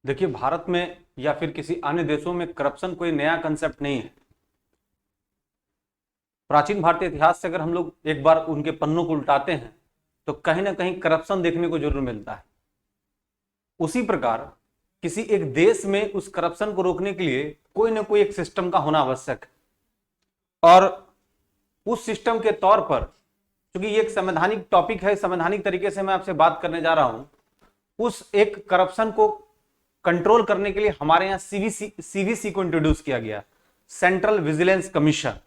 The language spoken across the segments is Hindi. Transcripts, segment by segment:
देखिए, भारत में या फिर किसी अन्य देशों में करप्शन कोई नया कंसेप्ट नहीं है। प्राचीन भारतीय इतिहास से अगर हम लोग एक बार उनके पन्नों को उल्टाते हैं तो कहीं ना कहीं करप्शन देखने को जरूर मिलता है। उसी प्रकार किसी एक देश में उस करप्शन को रोकने के लिए कोई ना कोई एक सिस्टम का होना आवश्यक है, और उस सिस्टम के तौर पर, क्योंकि ये एक संवैधानिक टॉपिक है, संवैधानिक तरीके से मैं आपसे बात करने जा रहा हूं, उस एक करप्शन को कंट्रोल करने के लिए हमारे यहां सीवीसी को इंट्रोड्यूस किया गया, central vigilance commission.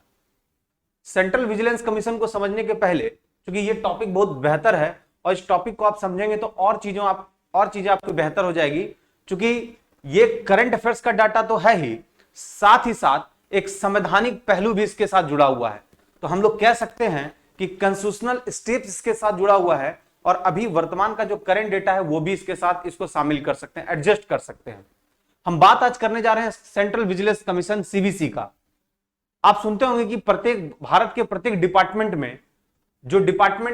Central vigilance commission को समझने के पहले, क्योंकि ये टॉपिक बहुत बेहतर है और इस टॉपिक को आप समझेंगे तो और चीजें आपको बेहतर हो जाएगी, क्योंकि ये करंट अफेयर्स का डाटा तो है ही, साथ ही साथ एक संवैधानिक पहलू भी इसके साथ जुड़ा हुआ है। तो हम लोग कह सकते हैं कि कॉन्स्टिट्यूशनल स्टेप्स इसके साथ जुड़ा हुआ है, और अभी वर्तमान का जो करंट डेटा है वो भी इसके साथ इसको शामिल कर सकते हैं, एडजस्ट कर सकते हैं। हम बात आज करने जा रहे हैं सेंट्रल विजिलेंस कमीशन सीवीसी का। आप सुनते होंगे कि भारत के प्रत्येक डिपार्टमेंट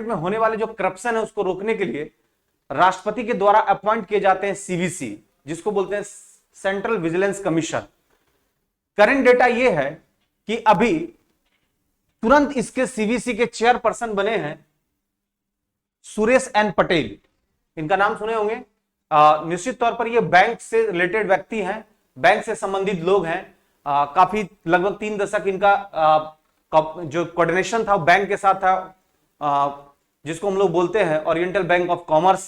में होने वाले जो करप्शन है उसको रोकने के लिए राष्ट्रपति के द्वारा अपॉइंट किए जाते हैं सीवीसी, जिसको बोलते हैं central vigilance commission. Current data यह है कि अभी तुरंत इसके सीवीसी के चेयरपर्सन बने हैं सुरेश एन पटेल। इनका नाम सुने होंगे। निश्चित तौर पर ये बैंक से रिलेटेड व्यक्ति हैं, बैंक से संबंधित लोग हैं। काफी लगभग 3 दशक इनका जो कोऑर्डिनेशन था बैंक के साथ था, जिसको हम लोग बोलते हैं ओरिएंटल बैंक ऑफ कॉमर्स,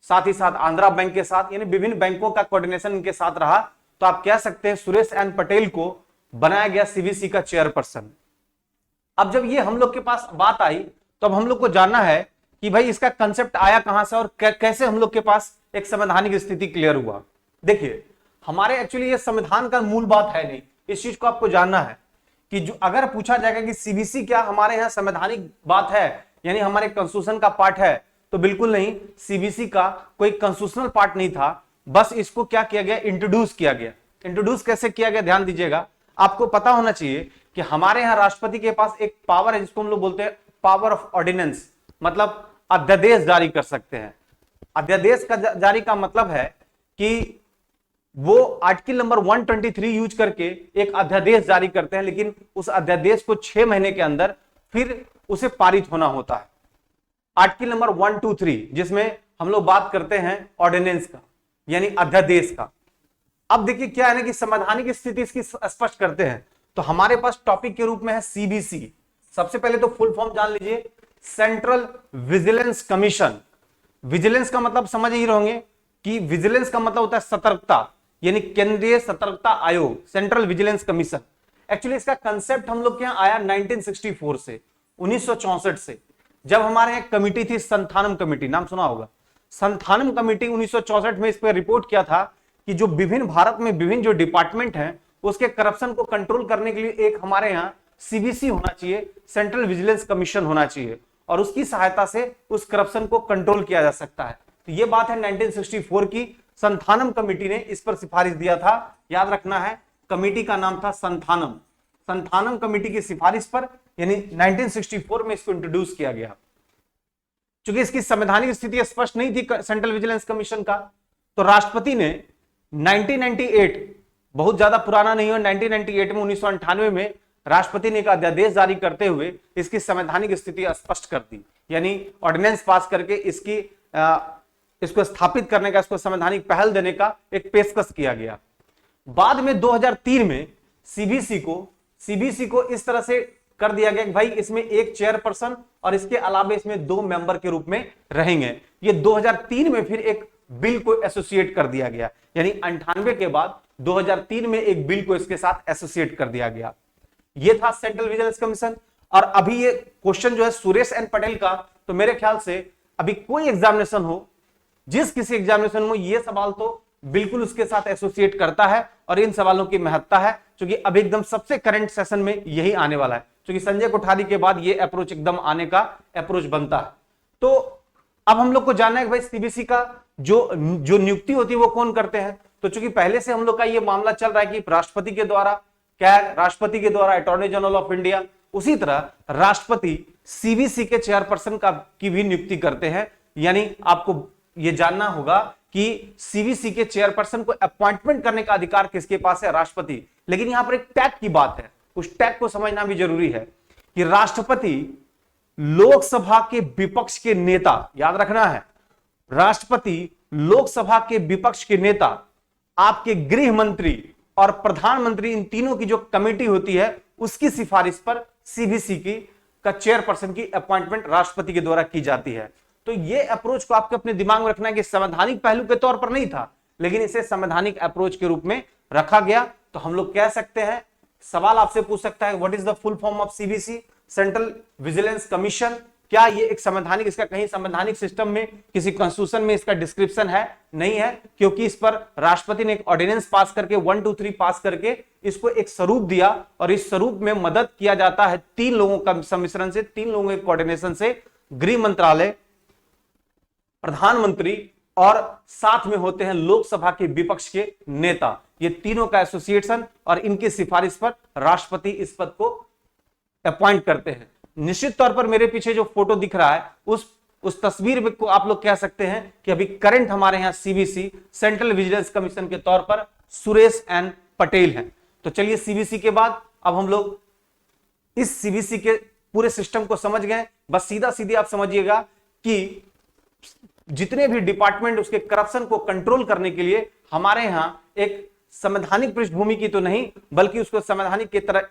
साथ ही साथ आंध्रा बैंक के साथ, यानी विभिन्न बैंकों का कोऑर्डिनेशन इनके साथ रहा। तो आप कह सकते हैं सुरेश एन पटेल को बनाया गया सीवीसी का चेयरपर्सन। अब जब ये हम लोग के पास बात आई तो अब हम लोग को जानना है कि भाई इसका कंसेप्ट आया कहां से और कैसे हम लोग के पास एक संवैधानिक स्थिति क्लियर हुआ। देखिए, हमारे एक्चुअली ये संविधान का मूल बात है नहीं, इस चीज को आपको जानना है कि जो अगर पूछा जाएगा कि सीबीसी क्या हमारे यहाँ संवैधानिक बात है, यानी हमारे कॉन्स्टिट्यूशन का पार्ट है, तो बिल्कुल नहीं। सीबीसी का कोई कॉन्स्टिट्यूशनल पार्ट नहीं था, बस इसको क्या किया गया, इंट्रोड्यूस किया गया। इंट्रोड्यूस कैसे किया गया, ध्यान दीजिएगा। आपको पता होना चाहिए कि हमारे यहाँ राष्ट्रपति के पास एक पावर है जिसको हम लोग बोलते हैं पावर ऑफ ऑर्डिनेंस, मतलब अध्यादेश जारी कर सकते हैं। अध्यादेश का जारी का मतलब है कि वो आर्टिकल नंबर 123 यूज करके एक अध्यादेश जारी करते हैं, लेकिन उस अध्यादेश को 6 महीने के अंदर फिर उसे पारित होना होता है। आर्टिकल नंबर 123 जिसमें हम लोग बात करते हैं ऑर्डिनेंस का, यानी अध्यादेश का। अब देखिए क्या है ना कि संवैधानिक स्थिति इसकी स्पष्ट करते हैं। तो हमारे पास टॉपिक के रूप में है सीबीसी। सबसे पहले तो फुल फॉर्म जान लीजिए, सेंट्रल विजिलेंस कमीशन। विजिलेंस का मतलब समझ ही रहोगे कि विजिलेंस का मतलब होता है सतर्कता, यानी केंद्रीय सतर्कता आयोग, सेंट्रल विजिलेंस कमीशन। एक्चुअली इसका कंसेप्ट हम लोग के यहां आया 1964 से, 1964 से, जब हमारे यहाँ कमिटी थी संथानम कमिटी, नाम सुना होगा। संथानम कमिटी 1964 में इस पर रिपोर्ट किया था कि जो विभिन्न भारत में विभिन्न जो डिपार्टमेंट हैं उसके करप्शन को कंट्रोल करने के लिए एक हमारे यहाँ सीबीसी होना चाहिए, सेंट्रल विजिलेंस कमीशन होना चाहिए, और उसकी सहायता से उस करप्शन को कंट्रोल किया जा सकता है। तो ये बात है 1964 की। संथानम कमेटी ने इस पर सिफारिश दिया था, याद रखना है, कमेटी का नाम था संथानम। संथानम कमेटी की सिफारिश पर यानी 1964 में इसको इंट्रोड्यूस किया गया। चूंकि इसकी संवैधानिक स्थिति स्पष्ट नहीं थी सेंट्रल विजिलेंस कमीशन का, तो राष्ट्रपति ने 1998, बहुत ज्यादा पुराना नहीं हो, 1998 में 1998 में राष्ट्रपति ने एक अध्यादेश जारी करते हुए इसकी संवैधानिक स्थिति स्पष्ट कर दी, यानी ऑर्डिनेंस पास करके इसको स्थापित करने का, इसको संवैधानिक पहल देने का एक पेशकश किया गया। बाद में 2003 में सीबीसी को इस तरह से कर दिया गया कि भाई इसमें एक चेयरपर्सन और इसके अलावा इसमें 2 मेंबर के रूप में रहेंगे। ये 2003 में फिर एक बिल को एसोसिएट कर दिया गया, यानी 98 के बाद 2003 में एक बिल को इसके साथ एसोसिएट कर दिया गया। ये था सेंट्रल विजिलेंस कमीशन। और अभी ये क्वेश्चन जो है सुरेश एन पटेल का, तो मेरे ख्याल से अभी कोई एग्जामिनेशन हो, जिस किसी एग्जामिनेशन में ये सवाल तो बिल्कुल उसके साथ एसोसिएट करता है, और इन सवालों की महत्ता है क्योंकि अभी एकदम सबसे करंट सेशन में यही आने वाला है, क्योंकि संजय कोठारी के बाद ये अप्रोच एकदम आने का अप्रोच बनता है। तो अब हम लोग को जानना है कि भाई सीबीसी का जो नियुक्ति होती है वो कौन करते हैं। तो चूंकि पहले से हम लोग का ये मामला चल रहा है कि राष्ट्रपति के द्वारा अटॉर्नी जनरल ऑफ इंडिया, उसी तरह राष्ट्रपति सीबीसी के चेयरपर्सन की भी नियुक्ति करते हैं। यानी आपको यह जानना होगा कि सीबीसी के चेयरपर्सन को अपॉइंटमेंट करने का अधिकार किसके पास है? राष्ट्रपति। लेकिन यहां पर एक टैग की बात है, उस टैग को समझना भी जरूरी है कि राष्ट्रपति लोकसभा के विपक्ष के नेता, याद रखना है, राष्ट्रपति लोकसभा के विपक्ष के नेता, आपके गृह मंत्री और प्रधानमंत्री, इन तीनों की जो कमेटी होती है उसकी सिफारिश पर सीबीसी की का चेयरपर्सन की अपॉइंटमेंट राष्ट्रपति के द्वारा की जाती है। तो ये अप्रोच को आपके अपने दिमाग में रखना है कि संवैधानिक पहलू के तौर पर नहीं था, लेकिन इसे संवैधानिक अप्रोच के रूप में रखा गया। तो हम लोग कह सकते हैं, सवाल आपसे पूछ सकता है, what is the full form of CBC? Central vigilance commission. क्या ये एक संवैधानिक, इसका कहीं संवैधानिक सिस्टम में, किसी कॉन्स्टिट्यूशन में इसका डिस्क्रिप्शन है? नहीं है, क्योंकि इस पर राष्ट्रपति ने एक ऑर्डिनेंस पास करके 1, 2, 3 पास करके इसको एक स्वरूप दिया, और इस स्वरूप में मदद किया जाता है 3 लोगों का सम्मिश्रण से, 3 लोगों के कोऑर्डिनेशन से, गृह मंत्रालय, प्रधानमंत्री और साथ में होते हैं लोकसभा के विपक्ष के नेता। ये तीनों का एसोसिएशन, और इनकी सिफारिश पर राष्ट्रपति इस पद को अपॉइंट करते हैं। निश्चित तौर पर मेरे पीछे जो फोटो दिख रहा है उस तस्वीर में को आप लोग कह सकते हैं कि अभी करंट हमारे यहां सीबीसी सेंट्रल विजिलेंस कमीशन के तौर पर सुरेश एन पटेल हैं। तो चलिए, सीबीसी के बाद अब हम लोग इस सीबीसी के पूरे सिस्टम को समझ गए। बस सीधा सीधी आप समझिएगा कि जितने भी डिपार्टमेंट उसके करप्शन को कंट्रोल करने के लिए हमारे यहां एक संवैधानिक पृष्ठभूमि की तो नहीं, बल्कि उसको संवैधानिक की तरह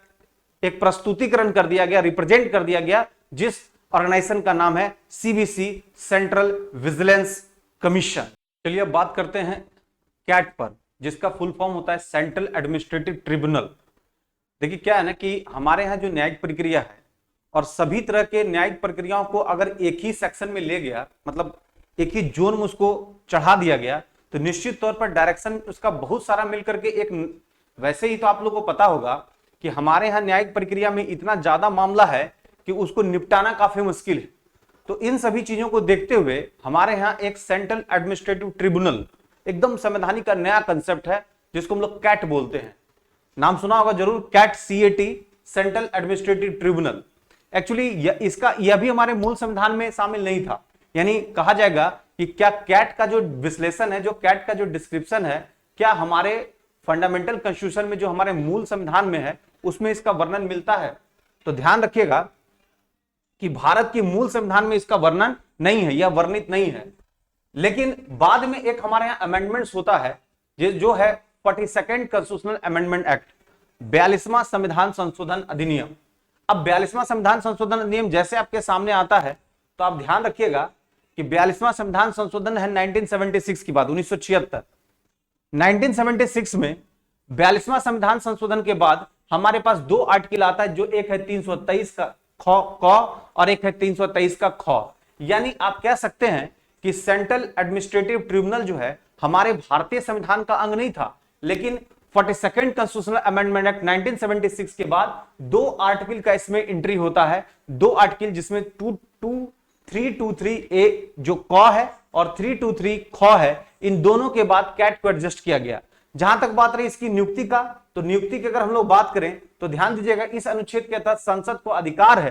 एक प्रस्तुतिकरण कर दिया गया, रिप्रेजेंट कर दिया गया, जिस ऑर्गेनाइजेशन का नाम है सीबीसी सेंट्रल विजिलेंस कमीशन। चलिए अब बात करते हैं कैट पर, जिसका फुल फॉर्म होता है सेंट्रल एडमिनिस्ट्रेटिव ट्रिब्यूनल। देखिए क्या है ना कि हमारे यहाँ जो न्यायिक प्रक्रिया है, और सभी तरह के न्यायिक प्रक्रियाओं को अगर एक ही सेक्शन में ले गया, मतलब एक ही जोन में उसको चढ़ा दिया गया, तो निश्चित तौर पर डायरेक्शन उसका बहुत सारा मिलकर के एक, वैसे ही तो आप लोगों को पता होगा कि हमारे यहाँ न्यायिक प्रक्रिया में इतना ज्यादा मामला है कि उसको निपटाना काफी मुश्किल है। तो इन सभी चीजों को देखते हुए हमारे यहाँ एक सेंट्रल एडमिनिस्ट्रेटिव ट्रिब्यूनल, एकदम संवैधानिक का नया कंसेप्ट है, जिसको हम लोग कैट बोलते हैं। नाम सुना होगा जरूर, cat, CAT, central administrative tribunal. Actually यह भी हमारे मूल संविधान में शामिल नहीं था। यानी कहा जाएगा कि क्या कैट का जो विश्लेषण है, जो कैट का जो डिस्क्रिप्शन है, क्या हमारे फंडामेंटल कॉन्स्टिट्यूशन में, जो हमारे मूल संविधान में है, उसमें इसका वर्णन मिलता है? तो ध्यान रखिएगा कि भारत के मूल संविधान में इसका वर्णन नहीं है, यह वर्णित नहीं है। लेकिन बाद में एक हमारे यहां अमेंडमेंट्स होता है, जो है 42nd कॉन्स्टिट्यूशनल अमेंडमेंट एक्ट, 42वां संविधान संशोधन अधिनियम। अब 42वां संविधान संशोधन अधिनियम जैसे आपके सामने आता है, तो आप ध्यान रखिएगा कि 42वां संविधान संशोधन है 1976 की बात, 1976। 1976 में 42वां संविधान संशोधन के बाद हमारे पास 2 आर्टिकल आता है, जो एक है 323 का क और एक है 323 का ख। यानी आप कह सकते हैं कि सेंट्रल एडमिनिस्ट्रेटिव ट्रिब्यूनल जो है हमारे भारतीय संविधान का अंग नहीं था, लेकिन 42nd कॉन्स्टिट्यूशनल अमेंडमेंट एक्ट 1976 के बाद 2 आर्टिकल का इसमें एंट्री होता है। 2 आर्टिकल जिसमें 323A जो क है और 323 ख है, इन दोनों के बाद कैट को एडजस्ट किया गया। जहां तक बात रही इसकी नियुक्ति का, तो नियुक्ति की अगर हम लोग बात करें तो ध्यान दीजिएगा, इस अनुच्छेद के तहत संसद को अधिकार है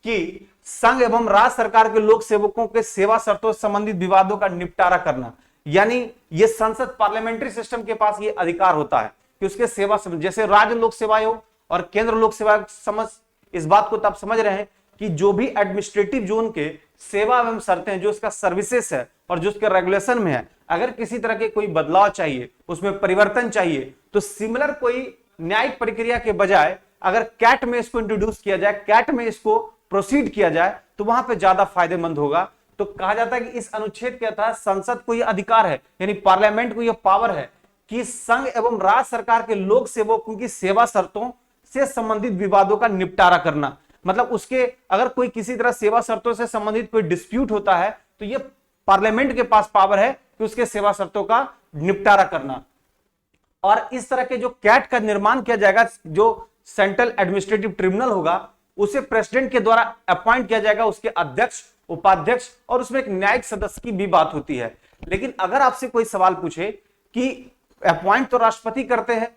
कि संघ एवं राज्य सरकार के लोक सेवकों के सेवा शर्तों से संबंधित विवादों का निपटारा करना। यानी ये संसद, पार्लियामेंट्री सिस्टम के पास ये अधिकार होता है कि उसके सेवा, जैसे राज्य लोक सेवा आयोग और केंद्र लोक सेवा, समझ इस बात को तब समझ रहे हैं कि जो भी एडमिनिस्ट्रेटिव जोन के सेवा एवं शर्तें, जो इसका सर्विसेज है और जो उसके रेगुलेशन में है, अगर किसी तरह के कोई बदलाव चाहिए, उसमें परिवर्तन चाहिए, तो सिमिलर कोई न्यायिक प्रक्रिया के बजाय अगर कैट में इसको इंट्रोड्यूस किया जाए, कैट में इसको प्रोसीड किया जाए, तो वहां पे ज्यादा फायदेमंद होगा। तो कहा जाता है कि इस अनुच्छेद के तहत संसद को यह अधिकार है, यानी पार्लियामेंट को यह पावर है कि संघ एवं राज्य सरकार के लोक सेवकों की सेवा शर्तों से संबंधित विवादों का निपटारा करना। मतलब उसके अगर कोई किसी तरह सेवा शर्तों से संबंधित कोई डिस्प्यूट होता है, तो यह पार्लियामेंट के पास पावर है कि उसके सेवा शर्तों का निपटारा करना। और इस तरह के जो कैट का निर्माण किया जाएगा, जो सेंट्रल एडमिनिस्ट्रेटिव ट्रिब्यूनल होगा, उसे प्रेसिडेंट के द्वारा अपॉइंट किया जाएगा, उसके अध्यक्ष, उपाध्यक्ष और उसमें एक न्यायिक सदस्य की भी बात होती है। लेकिन अगर आपसे कोई सवाल पूछे कि अपॉइंट तो राष्ट्रपति करते हैं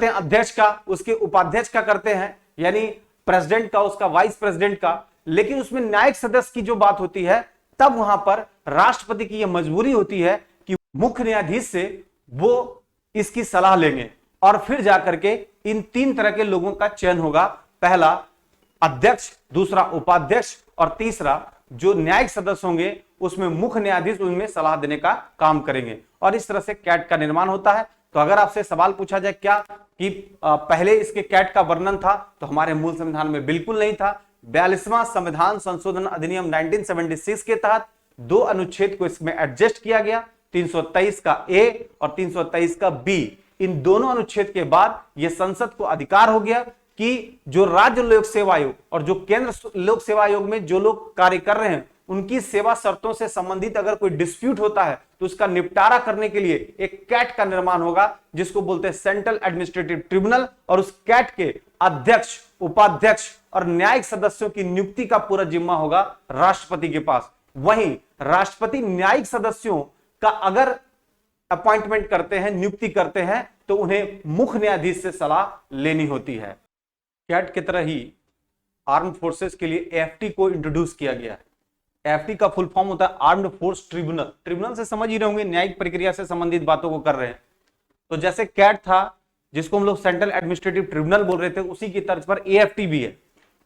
अध्यक्ष का, उसके उपाध्यक्ष का करते हैं, यानी प्रेसिडेंट का, उसका वाइस प्रेसिडेंट का, लेकिन उसमें न्यायिक सदस्य की जो बात होती है, तब वहां पर राष्ट्रपति की यह मजबूरी होती है कि मुख्य न्यायाधीश से वो इसकी सलाह लेंगे और फिर जाकर के इन 3 तरह के लोगों का चयन होगा। पहला अध्यक्ष, दूसरा उपाध्यक्ष और तीसरा जो न्यायिक सदस्य होंगे उसमें मुख्य न्यायाधीश उनमें सलाह देने का काम करेंगे और इस तरह से कैट का निर्माण होता है। तो अगर आपसे सवाल पूछा जाए क्या कि पहले इसके कैट का वर्णन था, तो हमारे मूल संविधान में बिल्कुल नहीं था। 42वां संविधान संशोधन अधिनियम 1976 के तहत 2 अनुच्छेद को इसमें एडजस्ट किया गया, 323 का ए और 323 का बी। इन दोनों अनुच्छेद के बाद यह संसद को अधिकार हो गया कि जो राज्य लोक सेवा आयोग और जो केंद्र लोक सेवा आयोग में जो लोग कार्य कर रहे हैं उनकी सेवा शर्तों से संबंधित अगर कोई डिस्प्यूट होता है तो उसका निपटारा करने के लिए एक कैट का निर्माण होगा, जिसको बोलते हैं सेंट्रल एडमिनिस्ट्रेटिव ट्रिब्यूनल। और उस कैट के अध्यक्ष, उपाध्यक्ष और न्यायिक सदस्यों की नियुक्ति का पूरा जिम्मा होगा राष्ट्रपति के पास। वहीं राष्ट्रपति न्यायिक सदस्यों का अगर अपॉइंटमेंट करते हैं, नियुक्ति करते हैं, तो उन्हें मुख्य न्यायाधीश से सलाह लेनी होती है। कैट की तरह ही आर्म्ड फोर्सेस के लिए एएफटी को इंट्रोड्यूस किया गया है। एएफटी का फुल फॉर्म होता है आर्म्ड फोर्स ट्रिब्यूनल। ट्रिब्यूनल से समझ ही रहे होंगे, न्यायिक प्रक्रिया से संबंधित बातों को कर रहे हैं। तो जैसे कैट था जिसको हम लोग सेंट्रल एडमिनिस्ट्रेटिव ट्रिब्यूनल बोल रहे थे, उसी की तर्ज पर एएफटी भी है।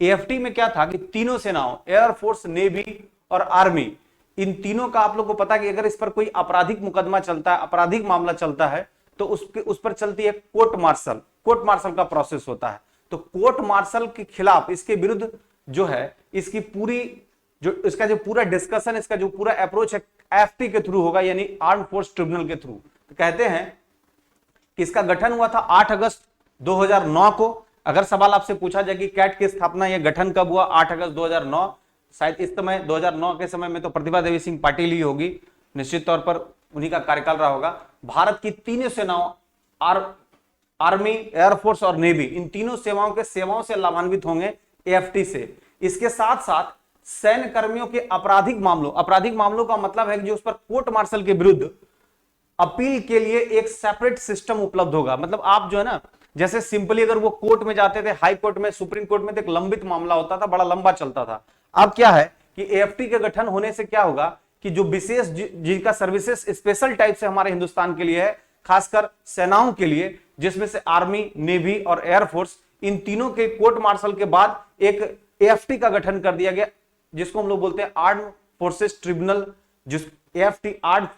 एएफटी में क्या था कि तीनों सेनाओं, एयरफोर्स, नेवी और आर्मी, इन तीनों का आप लोग को पता कि अगर इस पर कोई आपराधिक मुकदमा चलता है, आपराधिक मामला चलता है, तो उस पर चलती है कोर्ट मार्शल। कोर्ट मार्शल का प्रोसेस होता है। तो कोर्ट मार्शल के खिलाफ, इसके विरुद्ध जो है, इसकी पूरी इसका जो पूरा डिस्कशन, इसका जो पूरा अप्रोच है एएफटी के थ्रू होगा, यानी आर्म्ड फोर्स ट्रिब्यूनल के थ्रू। तो कहते हैं कि इसका गठन हुआ था 8 अगस्त 2009 को। अगर सवाल आपसे पूछा जाए कि कैट की स्थापना या गठन कब हुआ, 8 अगस्त 2009, शायद इस समय 2009 के समय में तो प्रतिभा देवी सिंह पाटिल ही होगी, निश्चित तौर पर उन्हीं का कार्यकाल रहा होगा। भारत की तीनों सेनाओं, आर्मी, एयरफोर्स और नेवी, इन तीनों सेवाओं से लाभान्वित होंगे एएफटी से। इसके साथ साथ सैन्य कर्मियों के आपराधिक मामलों का मतलब है कि जो उस पर कोर्ट मार्शल के विरुद्ध अपील के लिए एक सेपरेट सिस्टम उपलब्ध होगा। मतलब आप जो है ना, जैसे सिंपली अगर वो कोर्ट में जाते थे, हाई कोर्ट में, सुप्रीम कोर्ट में, तो एक लंबित मामला होता था, बड़ा लंबा चलता था। अब क्या है कि एएफटी के गठन होने से क्या होगा कि जो विशेष, जिनका सर्विसेज स्पेशल टाइप से हमारे हिंदुस्तान के लिए है, खासकर सेनाओं के लिए, जिसमें से आर्मी, नेवी और एयरफोर्स, इन तीनों के कोर्ट मार्शल के बाद एक एएफटी का गठन कर दिया गया, जिसको हम लोग बोलते हैं आर्म्ड फोर्सेस ट्रिब्यूनल। जिस एएफटी आर्म्ड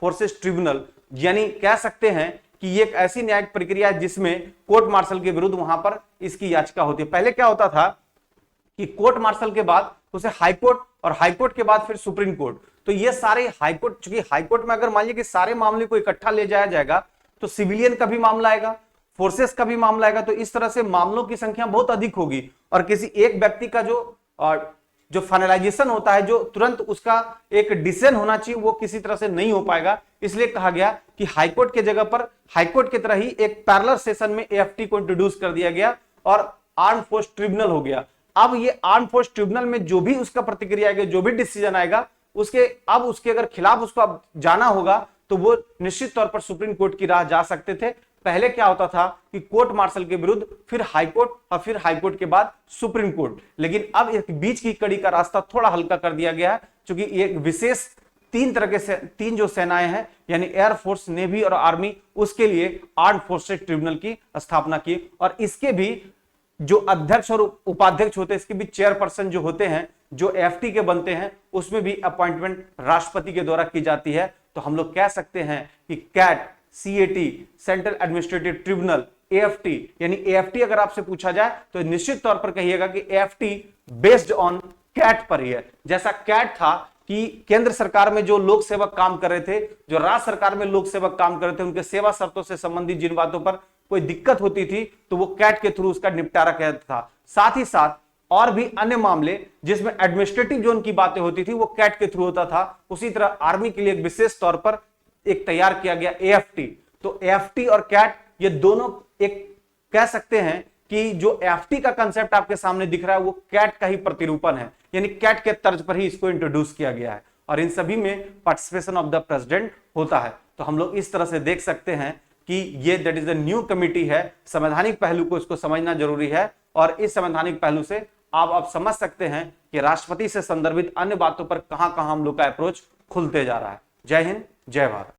फोर्सेस ट्रिब्यूनल, यानी कह सकते हैं कि ये एक ऐसी न्यायिक प्रक्रिया है जिसमें कोर्ट मार्शल के विरुद्ध वहां पर इसकी याचिका होती है। पहले क्या होता था कि कोर्ट मार्शल के बाद उसे हाईकोर्ट, और हाईकोर्ट के बाद फिर सुप्रीम कोर्ट। तो ये सारे हाईकोर्ट, चूंकि हाईकोर्ट में अगर मान लीजिए कि सारे मामले को इकट्ठा ले जाया जाएगा तो सिविलियन का भी मामला आएगा, फोर्सेस का भी मामला आएगा, तो इस तरह से मामलों की संख्या बहुत अधिक होगी और किसी एक व्यक्ति का जो फाइनलाइजेशन होता है, जो तुरंत उसका एक डिसीजन होना चाहिए, वो किसी तरह से नहीं हो पाएगा। इसलिए कहा गया कि हाईकोर्ट के जगह पर हाईकोर्ट की तरह ही एक पैरेलल सेशन में एएफटी को इंट्रोड्यूस कर दिया गया और आर्म्ड फोर्स ट्रिब्यूनल हो गया। अब ये आर्म्ड फोर्स ट्रिब्यूनल में जो भी उसका प्रतिक्रिया आएगा, जो भी डिसीजन आएगा, उसके अगर खिलाफ उसको अब जाना होगा तो वो निश्चित तौर पर सुप्रीम कोर्ट की राह जा सकते थे। पहले क्या होता था कि कोर्ट मार्शल के विरुद्ध फिर हाईकोर्ट और फिर हाईकोर्ट के बाद सुप्रीम कोर्ट। लेकिन अब एक बीच की कड़ी का रास्ता थोड़ा हल्का कर दिया गया है, क्योंकि एक विशेष तीन जो सेनाएं हैं, यानी एयरफोर्स, नेवी और आर्मी, उसके लिए आर्म्ड फोर्सेस ट्रिब्यूनल की स्थापना की। और इसके भी जो अध्यक्ष और उपाध्यक्ष होते हैं, इसके भी चेयरपर्सन जो होते हैं, जो एएफटी के बनते हैं, उसमें भी अपॉइंटमेंट राष्ट्रपति के द्वारा की जाती है। तो हम लोग कह सकते हैं कि cat, CAT, central administrative tribunal, AFT, यानी एएफटी अगर आपसे पूछा जाए तो निश्चित तौर पर कहिएगा कि एएफटी बेस्ड ऑन कैट पर ही है। जैसा कैट था कि केंद्र सरकार में जो लोक सेवक काम कर रहे थे, जो राज्य सरकार में लोक सेवक काम कर रहे थे, उनके सेवा शर्तों से संबंधित जिन बातों पर कोई दिक्कत होती थी तो वो कैट के थ्रू उसका निपटारा किया था। साथ ही साथ और भी अन्य मामले जिसमें एडमिनिस्ट्रेटिव जोन की बातें होती थी वो कैट के थ्रू होता था। उसी तरह आर्मी के लिए एक विशेष तौर पर एक तैयार किया गया एएफटी। तो एएफटी और कैट ये दोनों एक कह सकते हैं कि जो एएफटी का कंसेप्ट आपके सामने दिख रहा है वो कैट का ही प्रतिरूपण है, यानी कैट के तर्ज पर ही इसको इंट्रोड्यूस किया गया है। और इन सभी में पार्टिसिपेशन ऑफ द प्रेसिडेंट होता है। तो हम लोग इस तरह से देख सकते हैं कि ये that is the new committee है। संवैधानिक पहलू को इसको समझना जरूरी है और इस संवैधानिक पहलू से आप समझ सकते हैं कि राष्ट्रपति से संदर्भित अन्य बातों पर कहां कहां हम लोग का अप्रोच खुलते जा रहा है। जय हिंद, जय भारत।